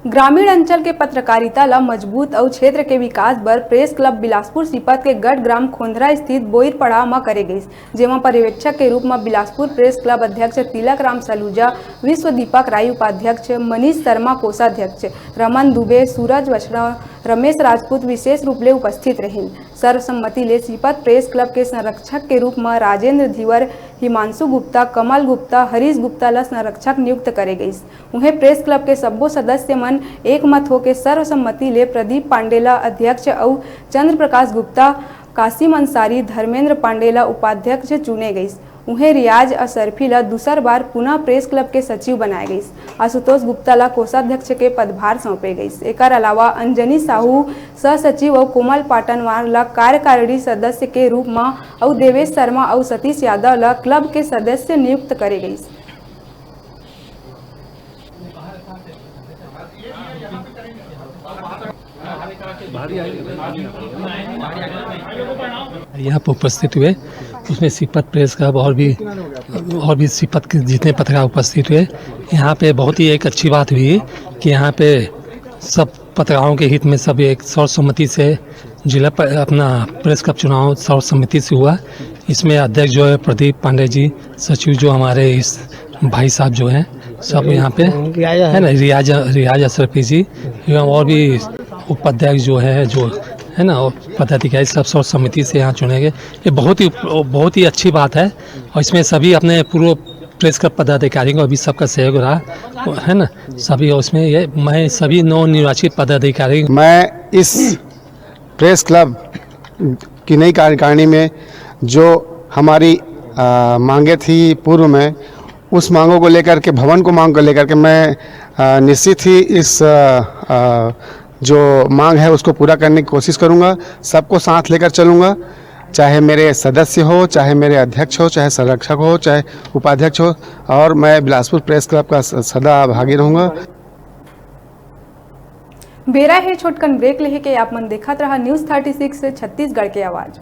ग्रामीण अंचल के पत्रकारिता ला मजबूत और क्षेत्र के विकास बर प्रेस क्लब बिलासपुर सीपत के गढ़ ग्राम खोंधरा स्थित बोईर पड़ाव में करे गई, जेमा पर्यवेक्षक के रूप में बिलासपुर प्रेस क्लब अध्यक्ष तिलक राम सलूजा, विश्व दीपक राय उपाध्यक्ष, मनीष शर्मा कोषाध्यक्ष, रमन दुबे, सूरज वैष्णव, रमेश राजपूत विशेष रूप ले उपस्थित रहे। सर्वसम्मति ले सीपत प्रेस क्लब के संरक्षक के रूप में राजेंद्र धीवर, हिमांशु गुप्ता, कमल गुप्ता, हरीश गुप्ता ला संरक्षक नियुक्त करे गई। उन्हें प्रेस क्लब के सब्बो सदस्य मन एक मत होकर सर्वसम्मति ले प्रदीप पांडेला अध्यक्ष और चंद्र प्रकाश गुप्ता, कासिम अंसारी, धर्मेंद्र पांडेला उपाध्यक्ष चुने गई। उन्हें रियाज अशरफी ला दूसर बार पुनः प्रेस क्लब के सचिव बनाए गई। आशुतोष गुप्ता ला कोषाध्यक्ष के पदभार सौंपे गई। एक अलावा अंजनी साहू सह सचिव और कोमल पाटनवार ला कार्यकारिणी सदस्य के रूप में और देवेश शर्मा और सतीश यादव ला क्लब के सदस्य नियुक्त करे गई। यहाँ पर उपस्थित हुए, उसमें सीपत प्रेस क्लब और भी सीपत के जितने पत्रकार उपस्थित हुए। यहाँ पे बहुत ही एक अच्छी बात हुई कि यहाँ पे सब पत्रकारों के हित में सब एक सर्वसम्मति से जिला अपना प्रेस क्लब चुनाव सर्वसम्मति से हुआ। इसमें अध्यक्ष जो है प्रदीप पांडे जी, सचिव जो हमारे इस भाई साहब जो हैं सब यहाँ पे है ना, रियाज अशरफी जी, और भी उपाध्यक्ष जो है ना, पदाधिकारी सब सर्वसम्मति से यहाँ चुने गए। ये बहुत ही अच्छी बात है और इसमें सभी अपने पूर्व प्रेस क्लब पदाधिकारियों को भी सबका सहयोग रहा है ना, सभी। और उसमें ये मैं सभी नवनिर्वाचित पदाधिकारी, मैं इस प्रेस क्लब की नई कार्यकारिणी में जो हमारी मांगे थी पूर्व में, उस मांगों को लेकर के, भवन को मांग को लेकर के मैं निश्चित ही इस जो मांग है उसको पूरा करने की कोशिश करूंगा। सबको साथ लेकर चलूंगा, चाहे मेरे सदस्य हो, चाहे मेरे अध्यक्ष हो, चाहे संरक्षक हो, चाहे उपाध्यक्ष हो, और मैं बिलासपुर प्रेस क्लब का सदा भागी रहूंगा। बेरा है छोटकन ब्रेक लेके आप मन देखत रहा न्यूज़ 36 छत्तीसगढ़ के आवाज़।